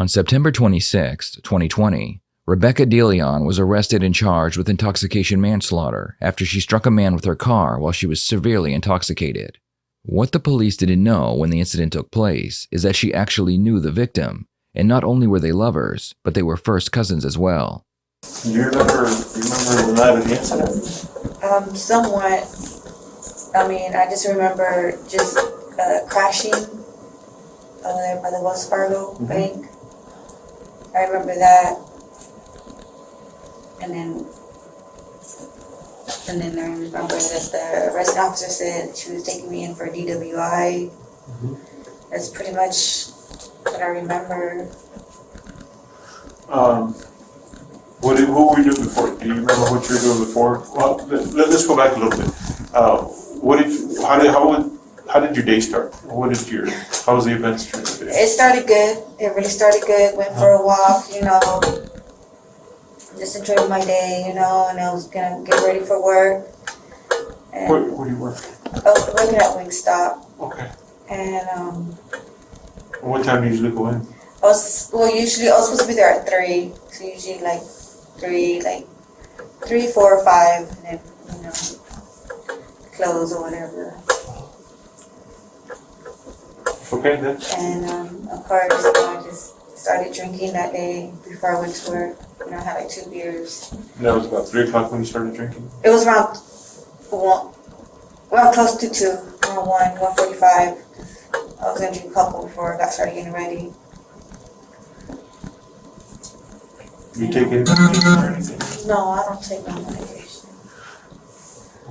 On September 26, 2020, Rebecca Deleon was arrested and charged with intoxication manslaughter after she struck a man with her car while she was severely intoxicated. What the police didn't know when the incident took place is that she actually knew the victim, and not only were they lovers, but they were first cousins as well. Do you remember the night of the incident? Somewhat. I mean, I just remember just crashing there by the Wells Fargo bank. I remember that. And then I remember that the arresting officer said she was taking me in for a DWI. That's pretty much what I remember. What were you doing before? Do you remember what you were doing before? Well, let's go back a little bit. How did your day start? How was the events during the day? It started good. It really started good. Went for a walk, just enjoying my day, and I was gonna get ready for work. And Where do you work? I was working at Wingstop. Okay. And What time do you usually go in? usually I was supposed to be there at 3. So usually like 3, 4, or 5, and then close or whatever. Okay, then. And of course, I just started drinking that day before I went to work. I had like 2 beers. That was about 3 o'clock when you started drinking? It was around close to 2, around 1:45. I was gonna drink a couple before I got started getting ready. You take any medication or anything? No, I don't take no medication.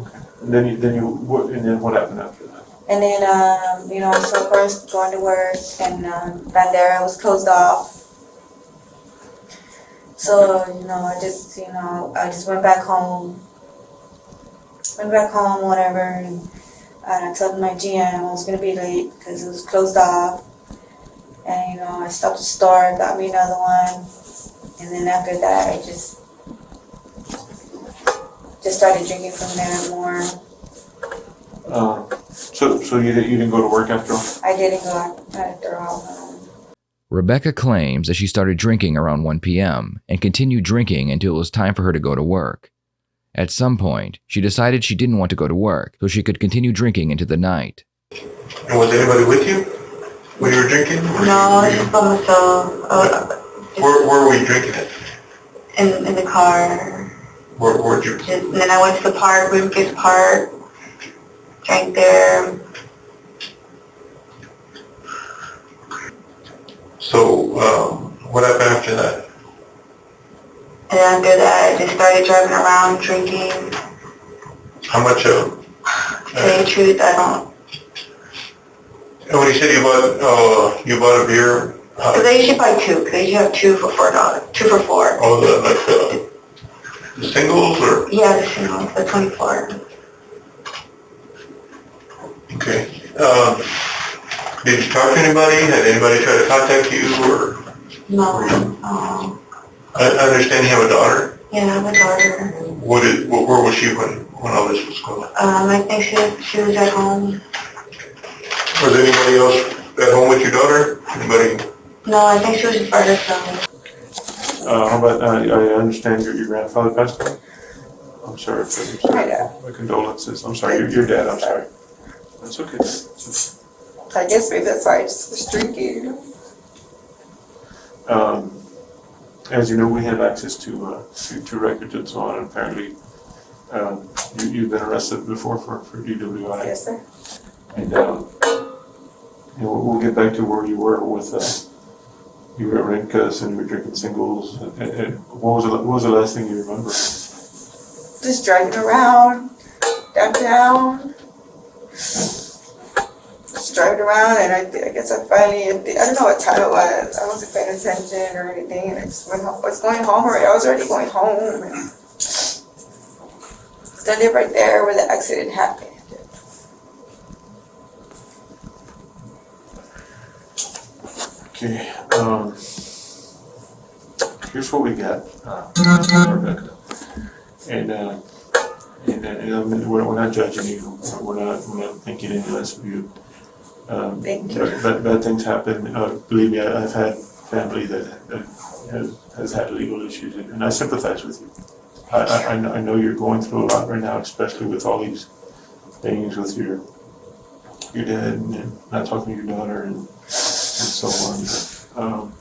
Okay. And then what happened after that? And then, so of course going to work, and Bandera was closed off. So, I just went back home. Whatever, and I told my GM I was gonna be late because it was closed off. And, I stopped at the store, got me another one. And then after that, I just started drinking from there more. So you didn't go to work after all? I didn't go after all. Rebecca claims that she started drinking around 1 p.m. and continued drinking until it was time for her to go to work. At some point, she decided she didn't want to go to work so she could continue drinking into the night. And was anybody with you when you were drinking? No, I was just by myself. Where were you drinking it? In the car. Where'd you? And then I went to the park, Rivergate Park, drank there. So, what happened after that? And after that, I just started driving around drinking. How much To tell you the truth, I don't. And when you said you bought a beer? Because I usually buy 2, because I usually have 2 for $4, 2 for $4. Oh, the singles or? Yeah, the singles, the 24. Okay. Did you talk to anybody? Had anybody try to contact you or? No. I understand you have a daughter? Yeah, I have a daughter. Where was she when all this was going on? I think she was at home. Was anybody else at home with your daughter? Anybody? No, I think she was just by herself. How about, I understand your grandfather passed away? I'm sorry for my condolences. I'm sorry, your dad, I'm sorry. That's okay. I guess maybe that's why I just was drinking. As you know, we have access to records and so on, and apparently you've been arrested before for DWI. Yes, sir. And we'll get back to where you were with you were at Renkas and you were drinking singles. And what was the last thing you remember? Just driving around downtown. Just driving around, and I guess I finally, I don't know what time it was. I wasn't paying attention or anything, and I just went home. I was going home already. I was already going home. And I live right there where the accident happened. Okay. Here's what we got, Rebecca. And we're not judging you. We're not thinking any less of you. Thank you. Bad things happen. Believe me, I've had family that has had legal issues, and I sympathize with you. I know you're going through a lot right now, especially with all these things with your dad and not talking to your daughter and so on.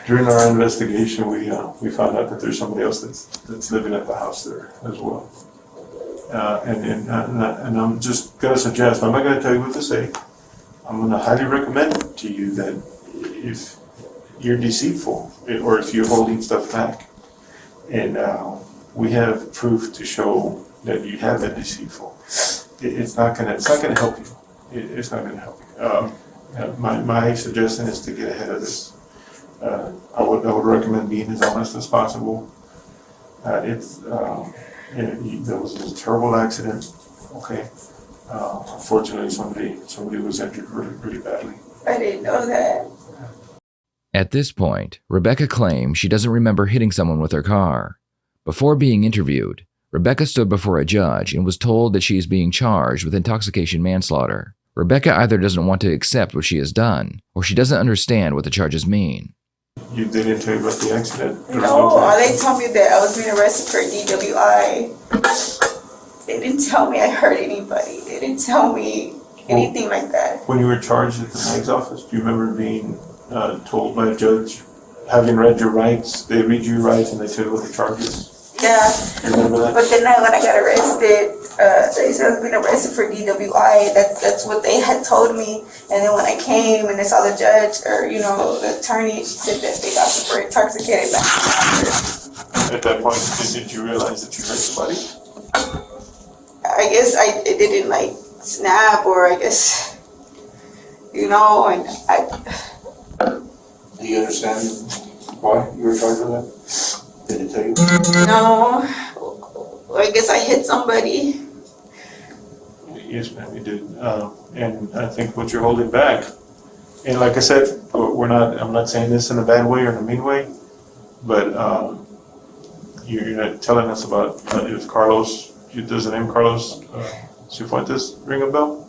During our investigation, we found out that there's somebody else that's living at the house there as well. And I'm just gonna suggest, I'm not gonna tell you what to say. I'm gonna highly recommend to you that if you're deceitful or if you're holding stuff back, and we have proof to show that you have been deceitful, it's not gonna help you. It's not gonna help you. My suggestion is to get ahead of this. I would recommend being as honest as possible. There was a terrible accident. Okay. Unfortunately, somebody was injured really, really badly. I didn't know that. At this point, Rebecca claims she doesn't remember hitting someone with her car. Before being interviewed, Rebecca stood before a judge and was told that she is being charged with intoxication manslaughter. Rebecca either doesn't want to accept what she has done, or she doesn't understand what the charges mean. They didn't tell you about the accident? No, they told me that I was being arrested for DWI. They didn't tell me I hurt anybody. They didn't tell me anything like that. When you were charged at the mayor's office, do you remember being told by a judge, having read your rights, they read your rights and they tell you what the charge is? Yeah. You remember that? But then when I got arrested, they said I was being arrested for DWI. That's what they had told me. And then when I came and I saw the judge, or the attorney, she said that they got me for intoxicated manslaughter. At that point, did you realize that you hurt somebody? I guess it didn't snap, or I guess, and Do you understand why you were charged with that? Did it tell you? No, I guess I hit somebody. Yes, ma'am, you did. And I think what you're holding back, and like I said, I'm not saying this in a bad way or in a mean way, but you're not telling us about if Carlos, does the name Carlos Cifuentes ring a bell?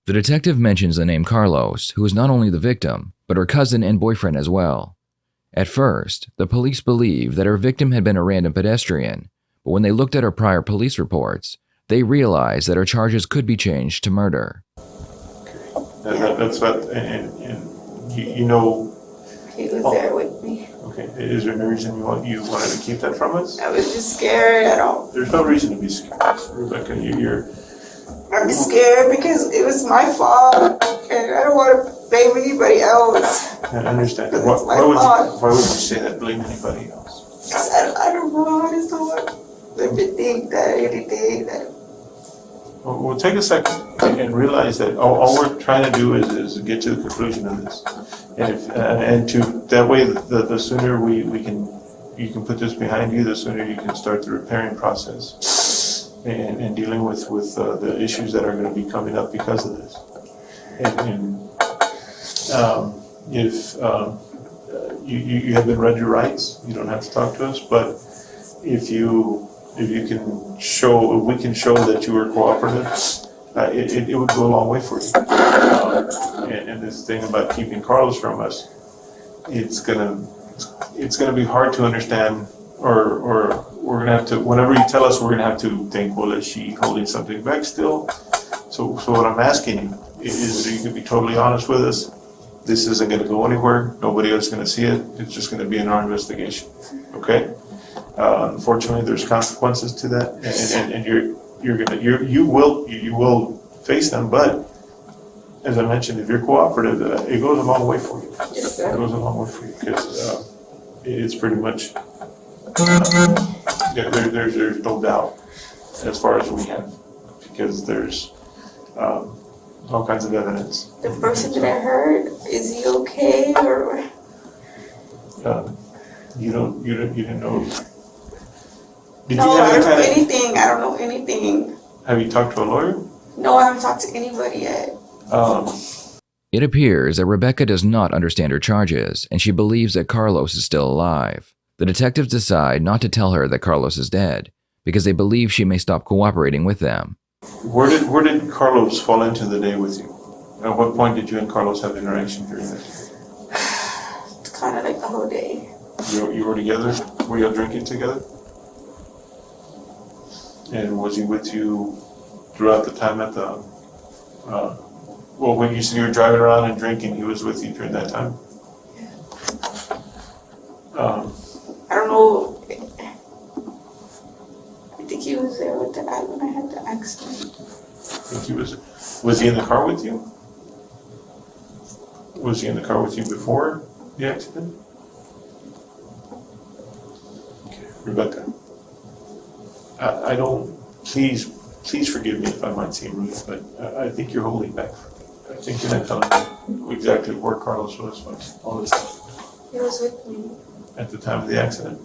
The detective mentions the name Carlos, who is not only the victim, but her cousin and boyfriend as well. At first, the police believed that her victim had been a random pedestrian, but when they looked at her prior police reports, they realized that her charges could be changed to murder. That's what, and you know. He was there with me. Okay, is there any reason you wanted to keep that from us? I was just scared. There's no reason to be scared, Rebecca. I'm scared because it was my fault, and I don't want to blame anybody else. I understand. Why Why would you say that? Blame anybody else? I don't know. I just don't want them to think that anything that. Well, take a second and realize that all we're trying to do is get to the conclusion of this, and that way the sooner you can put this behind you, the sooner you can start the repairing process and dealing with the issues that are going to be coming up because of this. And if you have been read your rights, you don't have to talk to us, but if we can show that you were cooperative, it would go a long way for you. And this thing about keeping Carlos from us, it's gonna be hard to understand, or we're gonna have to, whenever you tell us, we're gonna have to think, well, is she holding something back still? So what I'm asking you is that you can be totally honest with us. This isn't gonna go anywhere. Nobody else is gonna see it. It's just gonna be in our investigation. Okay? Unfortunately, there's consequences to that, and you will face them. But as I mentioned, if you're cooperative, it goes a long way for you. Yes, sir. It goes a long way for you because it's pretty much there's no doubt as far as we have, because there's all kinds of evidence. The person that I heard, is he okay, or? You didn't know. Did No, you I have don't know anything. I don't know anything. Have you talked to a lawyer? No, I haven't talked to anybody yet. It appears that Rebecca does not understand her charges, and she believes that Carlos is still alive. The detectives decide not to tell her that Carlos is dead, because they believe she may stop cooperating with them. Where did Carlos fall into the day with you? At what point did you and Carlos have interaction during that day? kind of like the whole day. You were together? Were y'all drinking together? And was he with you throughout the time at the, well, when you said you were driving around and drinking, he was with you during that time? I don't know. I think he was there with when I had the accident. I think he was he in the car with you? Was he in the car with you before the accident? Okay, Rebecca. I don't, please forgive me if I might seem rude, but I think you're holding back. I think you're not telling me exactly where Carlos was all this time. He was with me. At the time of the accident?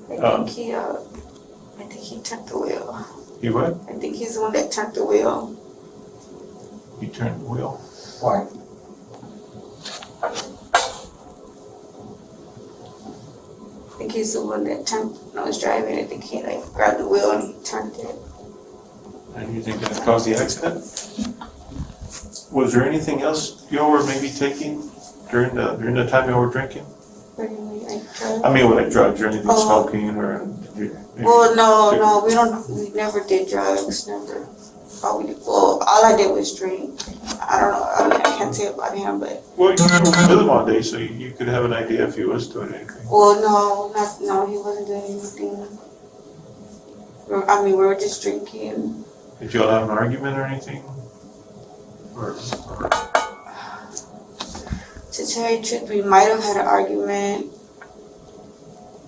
Okay. I think he turned the wheel. He what? I think he's the one that turned the wheel. He turned the wheel? Why? I think he's the one that turned when I was driving. I think he like grabbed the wheel and he turned it. And you think that caused the accident? Was there anything else you were maybe taking during the time you were drinking? What do you mean, like drugs? I mean, like drugs or anything, Oh. smoking or? Well, no, we never did drugs, never. All I did was drink. I don't know, I mean, I can't say about him, but. Well, you were with him all day, so you could have an idea if he was doing anything. Well, no, he wasn't doing anything. We were just drinking. Did you all have an argument or anything? Or To tell you the truth, we might have had an argument.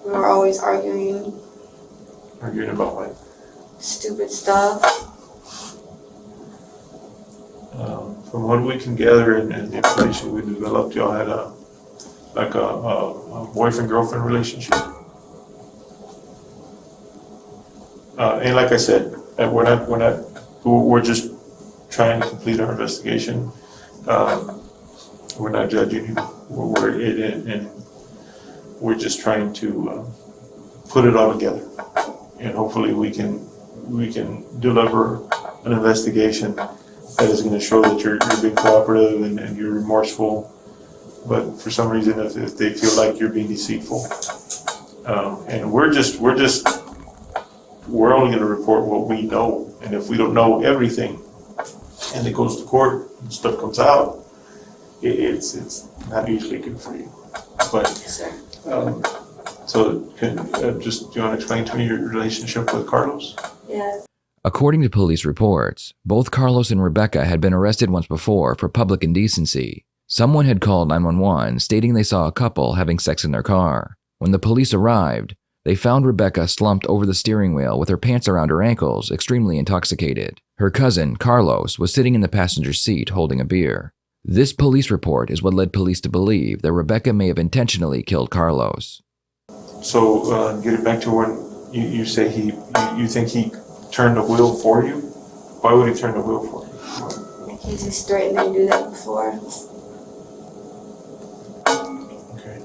We were always arguing arguing about what? stupid stuff. From what we can gather and the information we developed, y'all had a boyfriend-girlfriend relationship. And like I said, we're just trying to complete our investigation. We're not judging you. And we're just trying to put it all together. And hopefully we can deliver an investigation that is going to show that you're being cooperative and you're remorseful. But for some reason, if they feel like you're being deceitful, and we're only going to report what we know. And if we don't know everything, and it goes to court and stuff comes out, it's not usually good for you. But so do you want to explain to me your relationship with Carlos? Yeah. According to police reports, both Carlos and Rebecca had been arrested once before for public indecency. Someone had called 911 stating they saw a couple having sex in their car. When the police arrived, they found Rebecca slumped over the steering wheel with her pants around her ankles, extremely intoxicated. Her cousin, Carlos, was sitting in the passenger seat holding a beer. This police report is what led police to believe that Rebecca may have intentionally killed Carlos. So get it back to when you say you think he turned the wheel for you? Why would he turn the wheel for you? He just threatened to do that before. Okay.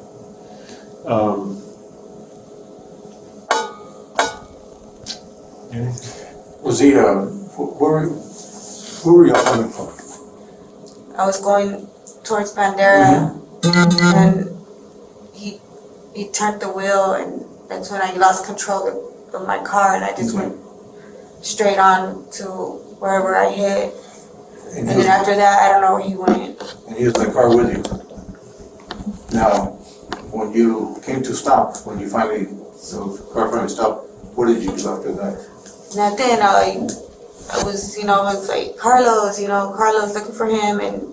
Was he, where were y'all coming from? I was going towards Bandera, and he turned the wheel, and that's when I lost control of my car, and I just went straight on to wherever I hit. And then after that, I don't know where he went. And he was in the car with you. Now, when you came to stop, when you finally, the car finally stopped, what did you do after that? Nothing. I was like, Carlos, looking for him, and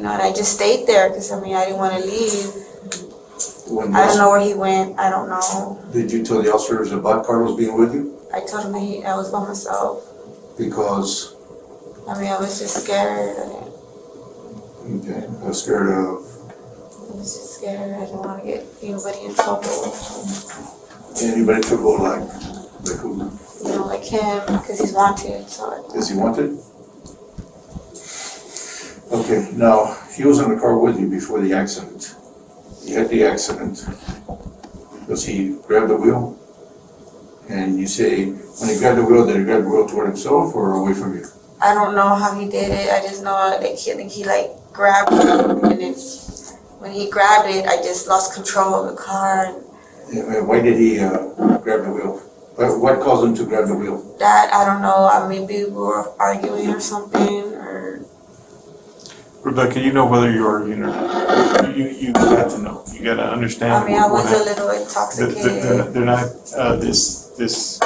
I just stayed there because I didn't want to leave. I don't know where he went. I don't know. Did you tell the officers about Carlos being with you? I told him that I was by myself. Because? I was just scared. Okay, I was scared of? I was just scared. I didn't want to get anybody in trouble. Anybody trouble like who? Like him, because he's wanted. So Is he wanted? Okay, now, he was in the car with you before the accident. He had the accident. Does he grab the wheel? And you say, when he grabbed the wheel, did he grab the wheel toward himself or away from you? I don't know how he did it. I just know that he grabbed him and then he grabbed it, I just lost control of the car. Why did he grab the wheel? What caused him to grab the wheel? That, I don't know, maybe we were arguing or something, or... Rebecca, you know whether you're arguing or not. You got to know. You got to understand. I mean, I was what a little intoxicated. They're not, this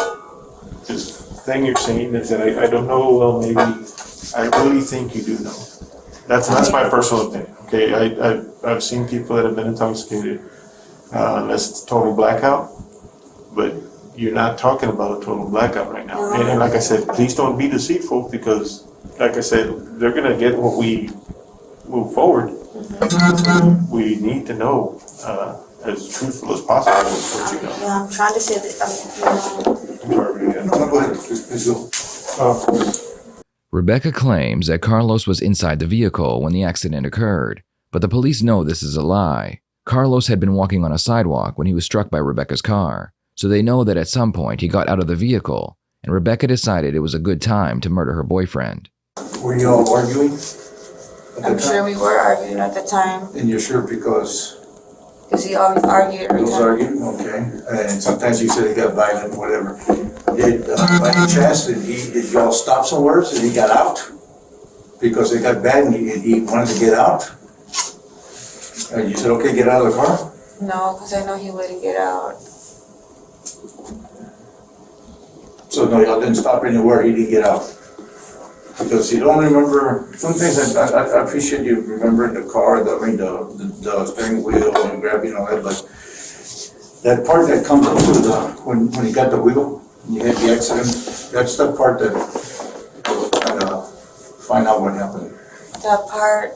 thing you're saying is that I don't know, well, maybe, I really think you do know. That's my personal opinion, okay? I've seen people that have been intoxicated, unless it's total blackout, but you're not talking about a total blackout right now. And like I said, please don't be deceitful, because, like I said, they're gonna get what we move forward. We need to know, as truthful as possible what you know. Yeah, I'm trying to say that, I'm sorry, yeah. No, go ahead, please go. Rebecca claims that Carlos was inside the vehicle when the accident occurred, but the police know this is a lie. Carlos had been walking on a sidewalk when he was struck by Rebecca's car, so they know that at some point he got out of the vehicle, and Rebecca decided it was a good time to murder her boyfriend. Were you all arguing? I'm sure we were arguing at the time, And you're sure because because he always argued every he was time. arguing? Okay. And sometimes you said he got violent, whatever. Did, by any chance, did y'all stop somewhere and he got out? Because it got bad and he wanted to get out? And you said, okay, get out of the car? No, because I know he wouldn't get out. So no, y'all didn't stop anywhere, he didn't get out? Because you don't remember, some things I appreciate you remembering the car, the steering wheel and grabbing all that, but that part that comes up to the, when you got the wheel, and you had the accident, that's the part that find out what happened. That part,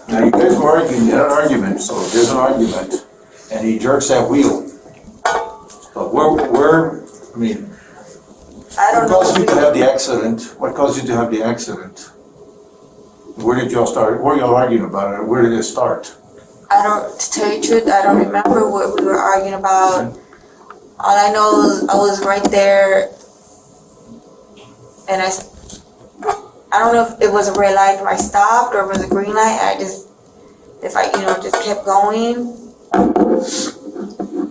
Now you guys were arguing, you had an argument, so there's an argument, and he jerks that wheel. But I mean, I don't what know. caused you to have the accident? What caused you to have the accident? Where did y'all start? Where y'all arguing about it? Where did it start? To tell you the truth, I don't remember what we were arguing about. All I know is I was right there, and I don't know if it was a red light and I stopped, or it was a green light. If I just kept going.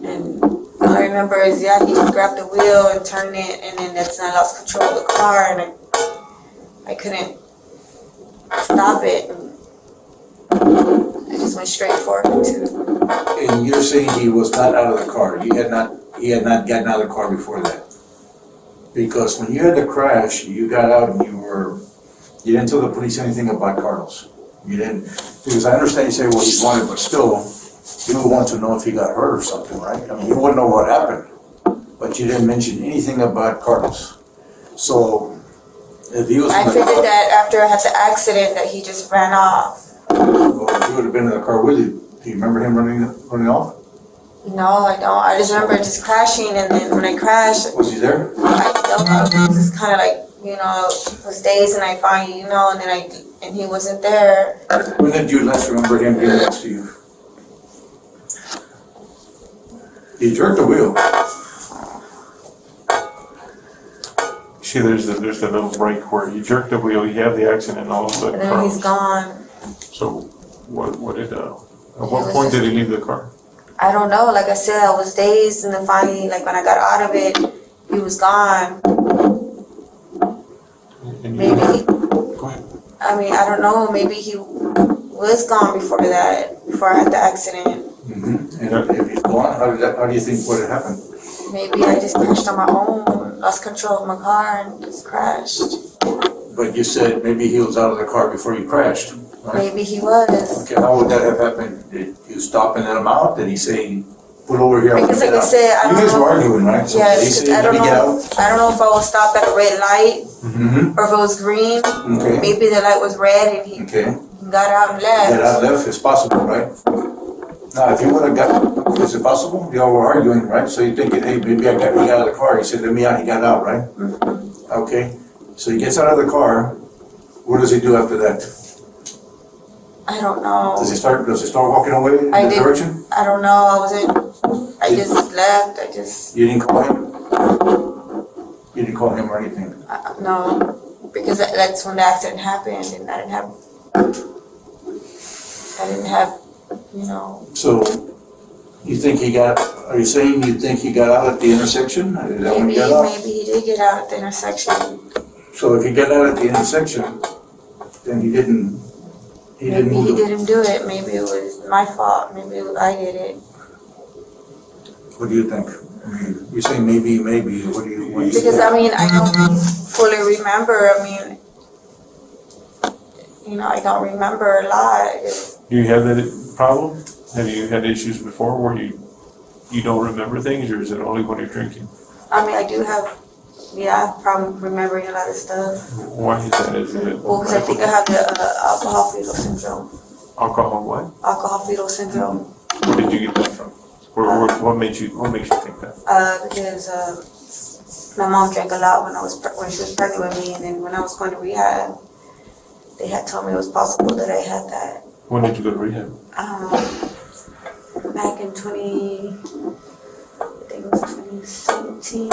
And all I remember is, he just grabbed the wheel and turned it, and then that's when I lost control of the car, and I couldn't stop it. I just went straight for it too. And you're saying he was not out of the car. He had not gotten out of the car before that. Because when you had the crash, you got out and you didn't tell the police anything about Carlos. You didn't, because I understand you say, well, he's wanted, but still, you would want to know if he got hurt or something, right? I mean, you wouldn't know what happened, but you didn't mention anything about Carlos. So, if he was I figured that after I had the accident that he just ran off. well, if he would have been in the car with you, do you remember him running off? No, I don't. I just remember just crashing, and then when I crashed, Was he there? I don't know. It was just kind of like, it was days, and I finally, and then and he wasn't there. When did you last remember him being next to you? He jerked the wheel. See, there's the little break where you jerk the wheel, you have the accident, and all of a sudden And then he's gone. So, at what point did he leave the car? I don't know. Like I said, I was dazed, and then finally, like when I got out of it, he was gone. And Maybe. Go ahead. I mean, I don't know. Maybe he was gone before I had the accident. And if he's gone, how do you think would have happened? Maybe I just crashed on my own, lost control of my car, and just crashed. But you said maybe he was out of the car before you crashed, right? Maybe he was. Okay, how would that have happened? Did you stop and let him out? Did he say, pull over here? Because like I said, I You don't guys were know. arguing, right? So Yeah, did he because say, I let don't me get know. out? I don't know if I was stopped at a red light or if it was green. Okay. Maybe the light was red and he Okay, got out and left. get out left, it's possible, right? Now, if you would have got, is it possible? Y'all were arguing, right? So you're thinking, hey, maybe he got out of the car. He said, let me out, he got out, right? Okay, so he gets out of the car. What does he do after that? I don't know. Does he start walking away in I the didn't- direction? I don't know. I just left. You didn't call him? You didn't call him or anything? No. Because that's when the accident happened and I didn't have you know. So, you think he got, are you saying you think he got out at the intersection? Is that when he got out? Maybe he did get out at the intersection. So if he got out at the intersection, then he didn't Maybe move he the. didn't do it. Maybe it was my fault. Maybe I did it. What do you think? I mean, you're saying maybe, what do you Because think? I mean, I don't fully remember. I mean, you know, I don't remember a lot. Do you have that problem? Have you had issues before where you don't remember things, or is it only when you're drinking? I mean, I do have, yeah, I have problem remembering a lot of stuff. Why is that? Is it Well, because I think I have the alcohol fetal syndrome. alcohol what? Alcohol fetal syndrome. Where did you get that from? What makes you think that? Because my mom drank a lot when she was pregnant with me, and then when I was going to rehab, they had told me it was possible that I had that. When did you go to rehab? Back in I think it was 2017,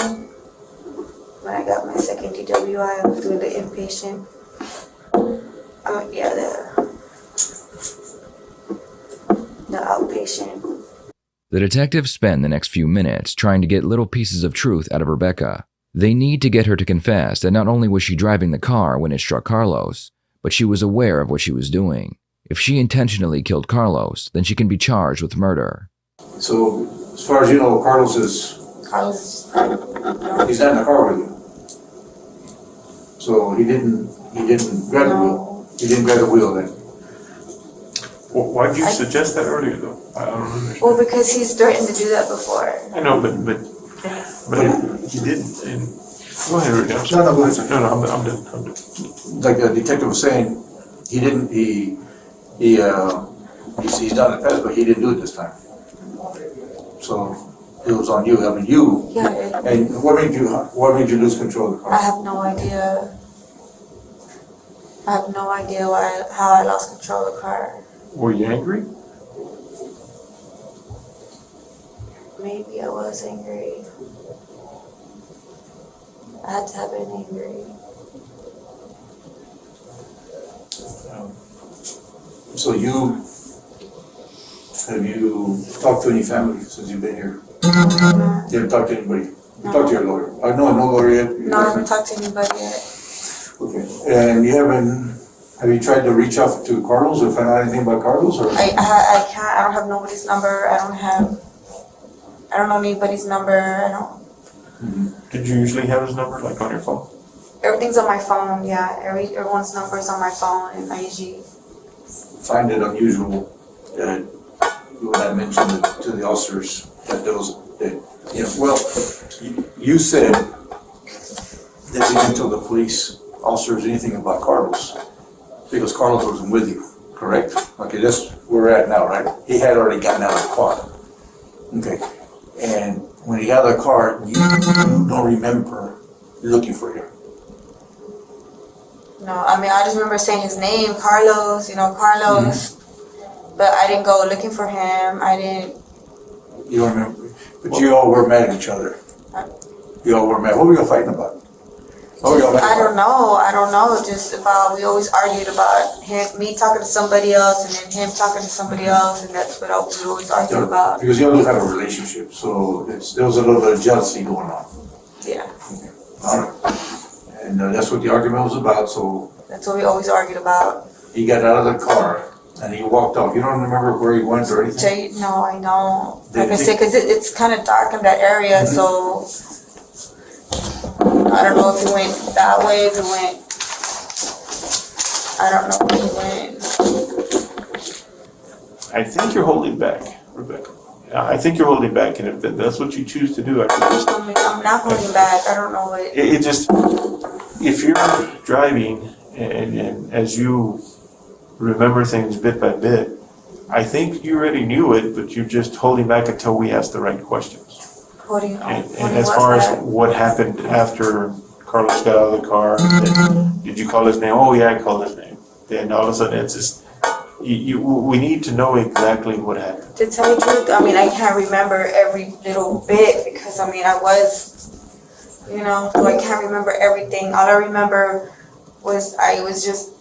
when I got my second DWI. I was doing the inpatient. The outpatient. The detectives spend the next few minutes trying to get little pieces of truth out of Rebecca. They need to get her to confess that not only was she driving the car when it struck Carlos, but she was aware of what she was doing. If she intentionally killed Carlos, then she can be charged with murder. So, as far as you know, Carlos is he's not in the car with you. So he didn't grab the wheel. He didn't grab the wheel then. Well, why did you suggest that earlier, though? I don't understand. Well, because he's threatened to do that before. I know, but he didn't. And go ahead, Rudy. I'm sorry. No, go ahead. No, I'm done. Like the detective was saying, he's done it in the past, but he didn't do it this time. So it was on you. I mean, you. Yeah. And what made you lose control of the I car? have no idea. I have no idea how I lost control of the car. Were you angry? Maybe I was angry. I had to have been angry. So have you talked to any family since you've been here? You haven't talked to anybody? You talked to your lawyer? No lawyer yet? No, I haven't talked to anybody yet. Okay, and have you tried to reach out to Carlos or find out anything about Carlos or? I can't, I don't have nobody's number. I don't know anybody's number. Did you usually have his number, like on your phone? Everything's on my phone, yeah. Everyone's number is on my phone, and I usually. Find it unusual that when I mentioned it to the officers that you said that you didn't tell the police officers anything about Carlos because Carlos wasn't with you, correct? Okay, that's where we're at now, right? He had already gotten out of the car. Okay, and when he got out of the car, you don't remember looking for him. No, I mean, I just remember saying his name, Carlos, Carlos. But I didn't go looking for him. I didn't. You don't remember, but you all were mad at each other. You all were mad. What were you all fighting about? I don't know. Just about, we always argued about me talking to somebody else and then him talking to somebody else, and that's what we always argued about. Because you all had a relationship, so there was a little bit of jealousy going on. Yeah. Okay. All right. And that's what the argument was about, so. That's what we always argued about. He got out of the car and he walked off. You don't remember where he went or anything? No, I don't. Like I said, because it's kind of dark in that area, so I don't know if he went that way, if he went, I don't know where he went. I think you're holding back, Rebecca. I think you're holding back, and if that's what you choose to do, I can just. I mean, I'm not holding back. I don't know what. It just, if you're driving and as you remember things bit by bit, I think you already knew it, but you're just holding back until we ask the right questions. What do you? And as far as what happened after Carlos got out of the car, did you call his name? Oh yeah, I called his name. Then all of a sudden it's just, we need to know exactly what happened. To tell you the truth, I mean, I can't remember every little bit because, I mean, I was, so I can't remember everything. All I remember was I was just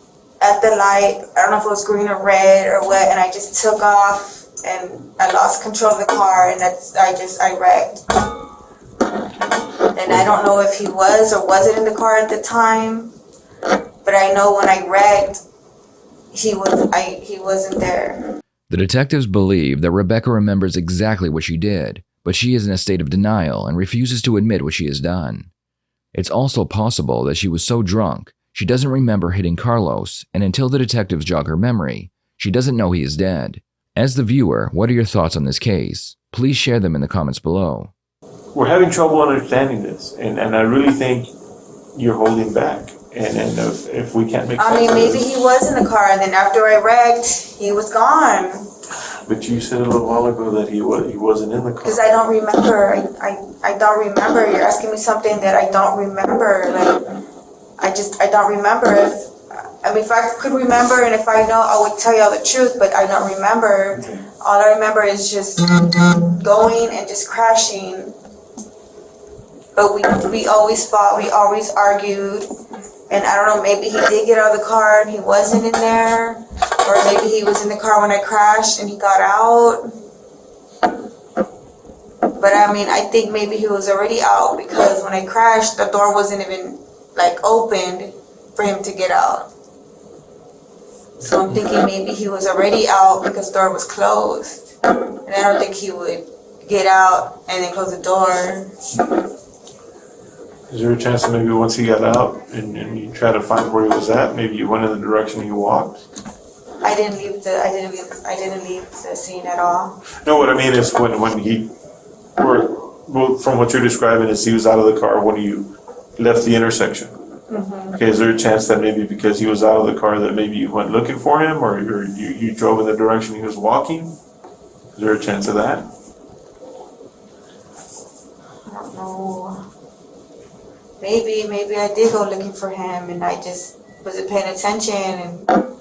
at the light. I don't know if it was green or red or what, and I just took off and I lost control of the car, and I wrecked. And I don't know if he was or wasn't in the car at the time, but I know when I wrecked, he wasn't there. The detectives believe that Rebecca remembers exactly what she did, but she is in a state of denial and refuses to admit what she has done. It's also possible that she was so drunk, she doesn't remember hitting Carlos, and until the detectives jog her memory, she doesn't know he is dead. As the viewer, what are your thoughts on this case? Please share them in the comments below. We're having trouble understanding this, and I really think you're holding back. And if we can't make sense I mean, of maybe this- he was in the car, and then after I wrecked, he was gone. But you said a little while ago that he wasn't in the car. Because I don't remember. I don't remember. You're asking me something that I don't remember. Like, I don't remember. If I could remember, and if I know, I would tell you all the truth, but I don't remember. Okay. All I remember is just going and just crashing. But we always fought, we always argued. And I don't know, maybe he did get out of the car and he wasn't in there. Or maybe he was in the car when I crashed and he got out. But I think maybe he was already out, because when I crashed, the door wasn't even opened for him to get out. So I'm thinking maybe he was already out because the door was closed. And I don't think he would get out and then close the door. Is there a chance that maybe once he got out and you try to find where he was at, maybe you went in the direction he walked? I didn't leave the scene at all. No, what I mean is when from what you're describing is he was out of the car when you left the intersection. Mm-hmm. Okay, is there a chance that maybe because he was out of the car that maybe you went looking for him, or you drove in the direction he was walking? Is there a chance of that? I don't know. Maybe I did go looking for him and I just wasn't paying attention, but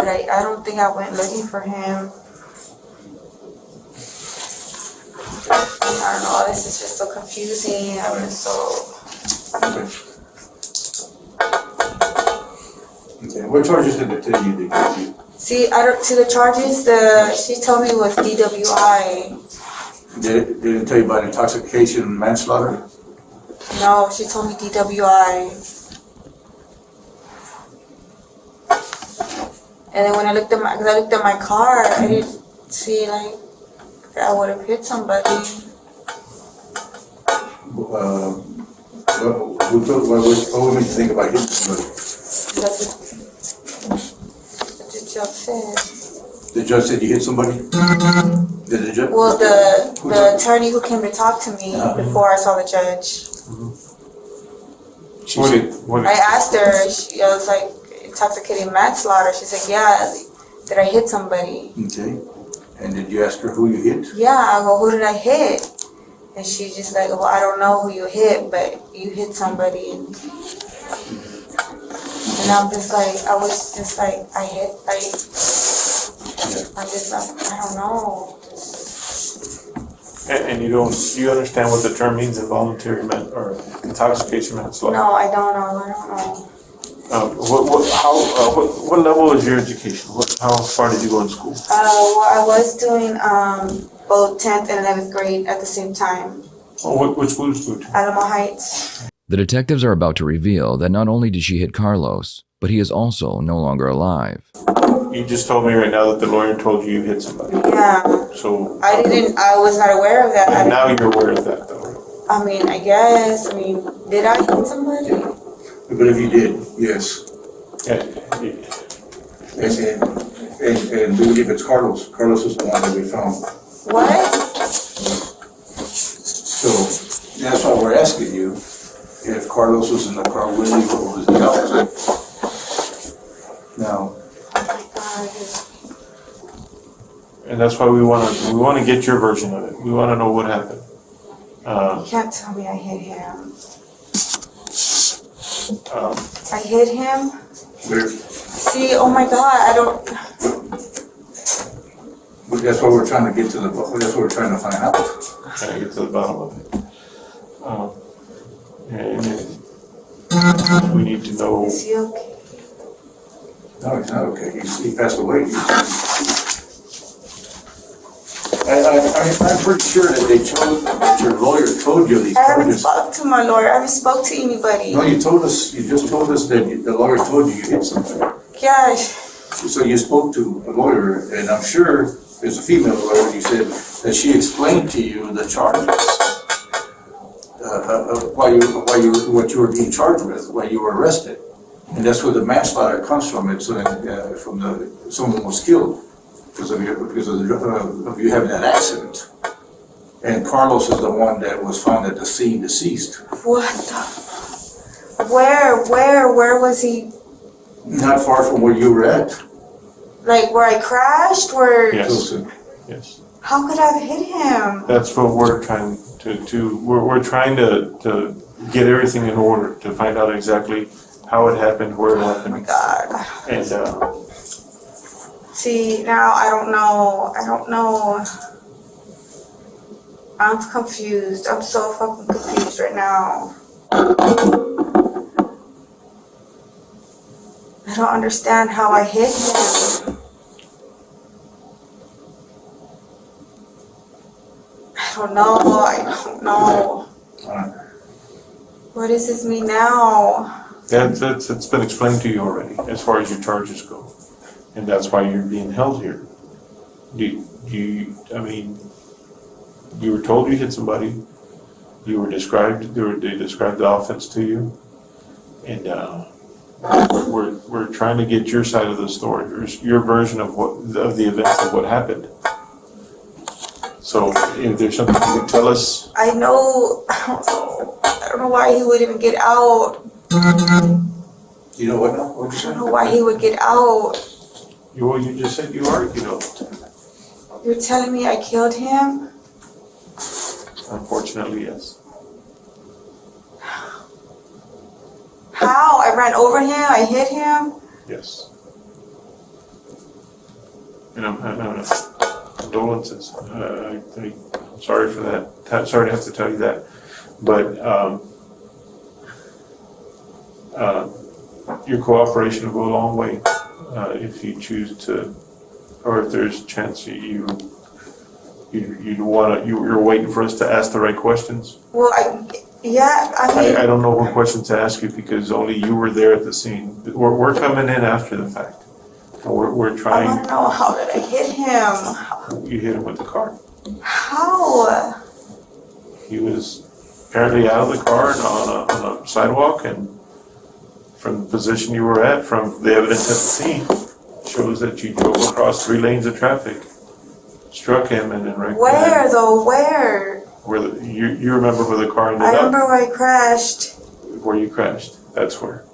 I don't think I went looking for him. I don't know, this is just so confusing. I'm just so... Okay, what charges did they tell you they gave you? See, to the charges, she told me was DWI. They didn't tell you about intoxication and manslaughter? No, she told me DWI. And then when I looked at my car, I didn't see that I would have hit somebody. What would make you think about hitting somebody? That's what the judge said. The judge said you hit somebody? Did the judge? Well, the attorney who came to talk to me before I saw the judge. She said, I asked her, I was like, intoxicating manslaughter. She said, yeah, did I hit somebody? okay. And did you ask her who you hit? Yeah, I go, who did I hit? And she's just like, well, I don't know who you hit, but you hit somebody. And I'm just like, I was just like, I'm just like, I don't know. And you understand what the term means, involuntary or intoxication manslaughter? No, I don't know. What level is your education? How far did you go in school? Well, I was doing both 10th and 11th grade at the same time. Oh, which school did you go to? Alamo Heights. The detectives are about to reveal that not only did she hit Carlos, but he is also no longer alive. You just told me right now that the lawyer told you hit somebody. Yeah. So. I was not aware of that. And now you're aware of that, though. I guess. Did I hit somebody? But if you did, yes. Yeah. And we believe it's Carlos. Carlos is the one that we found. What? So that's why we're asking you if Carlos was in the car with you or was he out. Now, And that's why we want to get your version of it. We want to know what happened. You can't tell me I hit him. I hit him? See, oh my God, I don't... that's what we're trying to get to that's what we're trying to find out. Trying to get to the bottom of it. And we need to know. Is he okay? No, he's not okay. He passed away. I'm pretty sure that your lawyer told you these I haven't charges. spoke to my lawyer. I haven't spoke to anybody. No, you just told us that the lawyer told you hit somebody. Yeah, So you spoke to a lawyer, and I'm sure there's a female lawyer, you said that she explained to you the charges. What you were being charged with, why you were arrested. And that's where the manslaughter comes from. It's someone was killed because of you having that accident. And Carlos is the one that was found at the scene deceased. what the? Where was he? Not far from where you were at. Like where I crashed? Where? Yes. Close to- Yes. How could I have hit him? That's what we're trying we're trying to get everything in order, to find out exactly how it happened, where it Oh my happened. God. And, See, now I don't know. I'm confused. I'm so fucking confused right now. I don't understand how I hit him. I don't know. What does this mean now? it's been explained to you already, as far as your charges go. And that's why you're being held here. I mean, you were told you hit somebody, they described the offense to you, and we're trying to get your side of the story, your version of the events of what happened. So if there's something you can tell us. I don't know why he would even get out. You know what now? What'd you I say? don't know why he would get out. You just said you argued. You're telling me I killed him? Unfortunately, yes. How? I ran over him? I hit him? Yes. And I'm condolences. I'm sorry for that. Sorry to have to tell you that. But your cooperation will go a long way if you choose to, or if there's a chance you're waiting for us to ask the right questions. Well, I mean, I don't know what questions to ask you because only you were there at the scene. We're coming in after the fact. We're I trying. want to know, how did I hit him? You hit him with the car. How? He was apparently out of the car and on a sidewalk, and from the position you were at, from the evidence at the scene, shows that you drove across 3 lanes of traffic, struck him, and then right Where though? Where? you remember where the car ended I up? remember where I crashed. Where you crashed. That's where.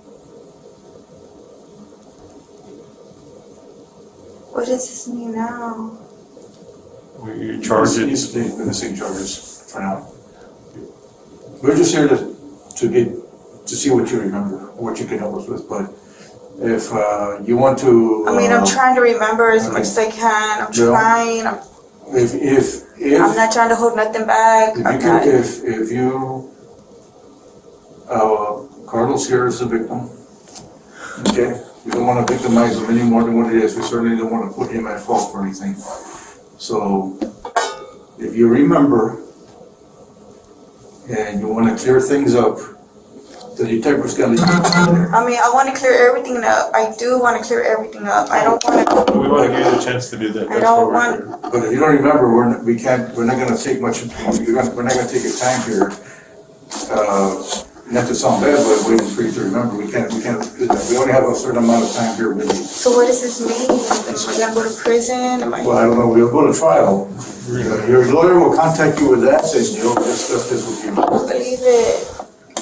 What does this mean now? You charged it. He's the missing charges for now. We're just here to see what you remember, what you can help us with, but if you want to. I mean, I'm trying to remember as okay. much as I can. I'm Well, trying. I'm not trying to hold nothing back. If you, Carlos here is the victim, okay? We don't want to victimize him any more than what it is. We certainly don't want to put him at fault for anything. So, if you remember, and you want to clear things up, the detective's gonna leave you there. I mean, I want to clear everything up. I do want to clear everything up. I don't want to. We want to give you the chance to do that. I That's don't why we're want- here. But if you don't remember, we're not gonna take much, we're not gonna take your time here. Not to sound bad, but waiting for you to remember, we can't do that. We only have a certain amount of time here with you. So what does this mean? Am I gonna go to prison? Am I? Well, I don't know, we'll go to trial. Your lawyer will contact you with that, and he'll discuss this with you. I don't believe it.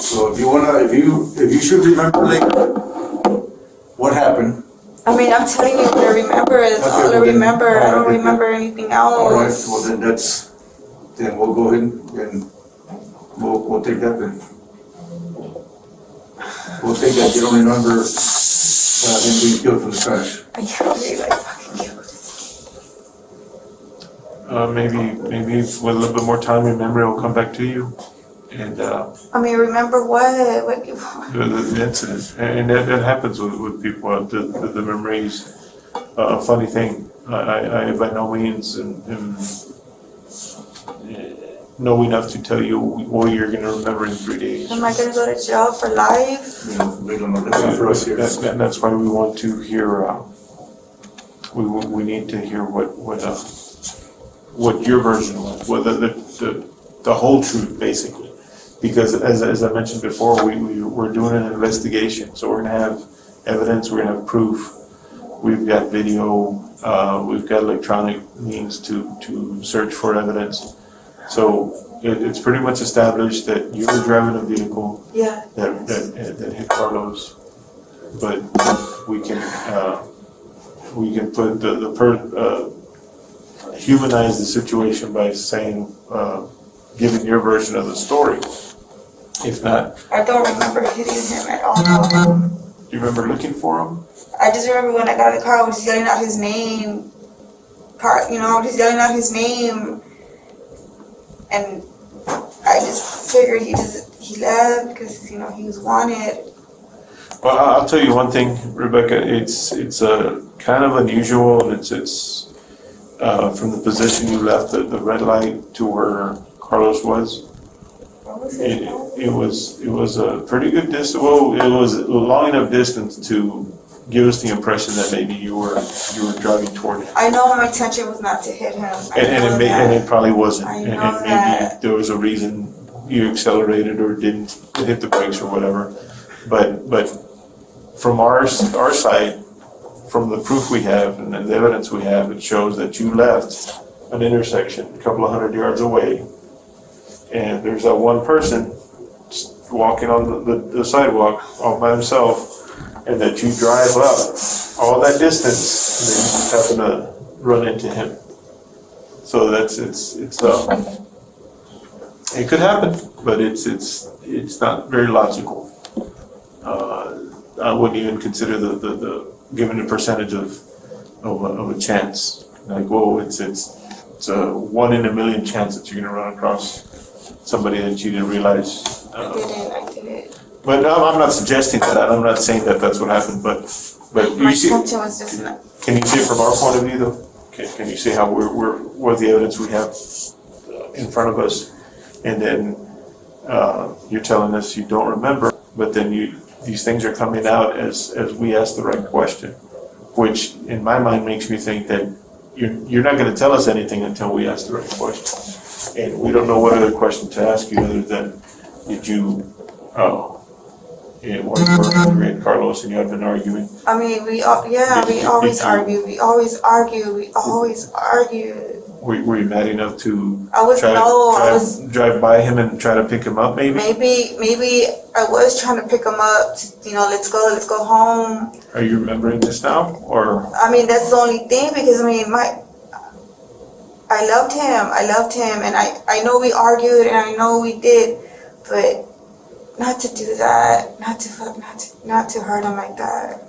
So if you should remember later what happened, I mean, I'm telling you what I remember. That's Okay, all I well then- remember. I don't alright, remember anything all right, else. well then we'll go ahead and we'll take that then. We'll take that, you don't remember him being killed from the crash. I can't believe I fucking killed this. Maybe with a little bit more time, your memory will come back to you. And I mean, remember what? What you want? the incident, and that happens with people. The memories, a funny thing. I by no means am know enough to tell you what you're gonna remember in 3 days. Am I gonna go to jail for life? We don't know, that's not for us here. That's why we want to hear, we need to hear what your version was, whether the whole truth, basically. Because as I mentioned before, we're doing an investigation, so we're gonna have evidence, we're gonna have proof. We've got video, we've got electronic means to search for evidence. So it's pretty much established that you were driving a vehicle Yeah. that hit Carlos. But we can put humanize the situation by saying, giving your version of the story. If not, I don't remember hitting him at all. do you remember looking for him? I just remember when I got in the car, I was yelling out his name. Just yelling out his name. And I just figured he left because, he was wanted. Well, I'll tell you one thing, Rebecca, it's kind of unusual, and it's from the position you left the red light to where Carlos was. What was it? It was a pretty good distance. Well, it was a long enough distance to give us the impression that maybe you were driving toward him. I know my intention was not to hit him. And it probably wasn't. I And know maybe that. there was a reason you accelerated or didn't hit the brakes or whatever. But from our side, from the proof we have and the evidence we have, it shows that you left an intersection a couple of 100 yards away, and there's that one person walking on the sidewalk all by himself, and that you drive up all that distance, and then you just happen to run into him. So it could happen, but it's not very logical. I wouldn't even consider the given a percentage of a chance. Like, whoa, it's a 1 in a million chance that you're gonna run across somebody that you didn't realize. I didn't. But I'm not suggesting that. I'm not saying that that's what happened. But My you see, intention was just not. can you see it from our point of view, though? Can you see how what the evidence we have in front of us, and then you're telling us you don't remember, but then these things are coming out as we ask the right question, which in my mind makes me think that you're not going to tell us anything until we ask the right question, and we don't know what other question to ask you other than did you while you were angry at Carlos and you had been arguing. I mean, we always argue. Were you mad enough to drive by him and try to pick him up, maybe? Maybe I was trying to pick him up. Let's go home. Are you remembering this now, or? I mean, that's the only thing, because I loved him, and I know we argued, and I know we did, but not to do that, not to hurt him like that,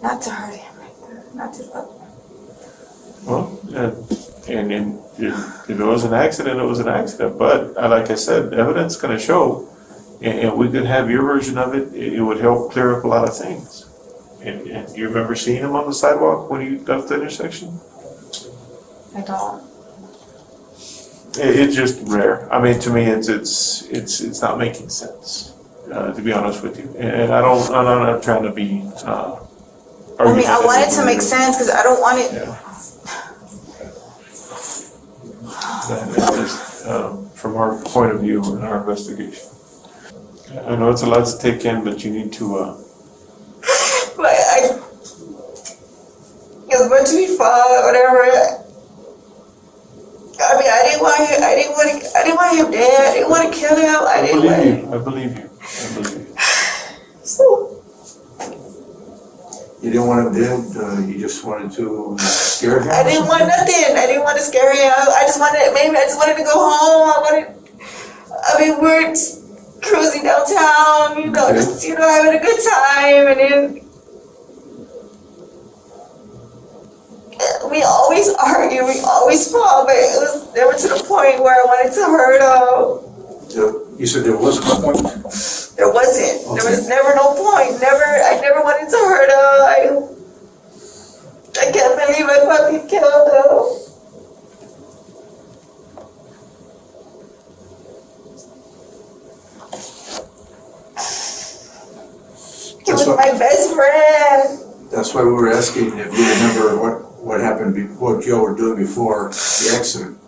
not to hurt him like that, not to love him. Well, and if it was an accident, it was an accident. But like I said, evidence going to show, and we could have your version of it. It would help clear up a lot of things. And you remember seeing him on the sidewalk when you left the intersection? I don't. It's just rare. I mean, to me, it's not making sense, to be honest with you. And I'm not trying to be. I want it to make sense, because I don't want it. Yeah. That's just from our point of view in our investigation. I know it's a lot to take in, but you need to. But it was meant to be fun, whatever. I mean, I didn't want him dead. I didn't want to kill him. I believe you. So. You didn't want him dead, you just wanted to scare him? I didn't want nothing. I didn't want to scare him. I just wanted to go home. We're just cruising downtown, just having a good time, and then we always argue, we always fall, but it was never to the point where I wanted to hurt him. You said there wasn't a point? There wasn't. Okay. There was never no point. I never wanted to hurt him. I can't believe I fucking killed him. That's why we were asking if you remember what happened, what y'all were doing before the accident.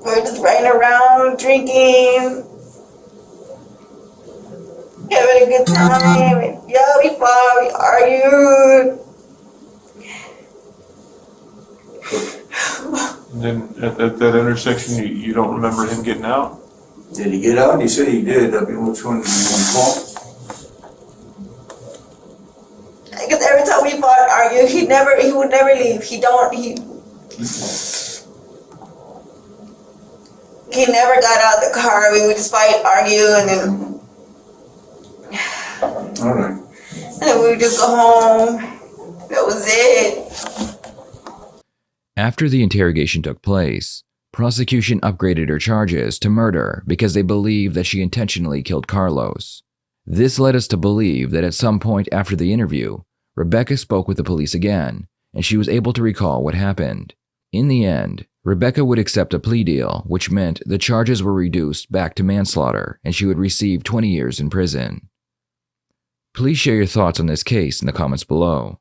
We were just riding around, drinking, having a good time. And, yeah, we fought, we argued. And then at that intersection, you don't remember him getting out? Did he get out? He said he did. I mean, which one did you want to call? Because every time we fought, argued, he would never leave. He never got out of the car. We would just fight, argue, and then All right. we would just go home. That was it. After the interrogation took place, prosecution upgraded her charges to murder because they believed that she intentionally killed Carlos. This led us to believe that at some point after the interview, Rebecca spoke with the police again, and she was able to recall what happened. In the end, Rebecca would accept a plea deal, which meant the charges were reduced back to manslaughter and she would receive 20 years in prison. Please share your thoughts on this case in the comments below.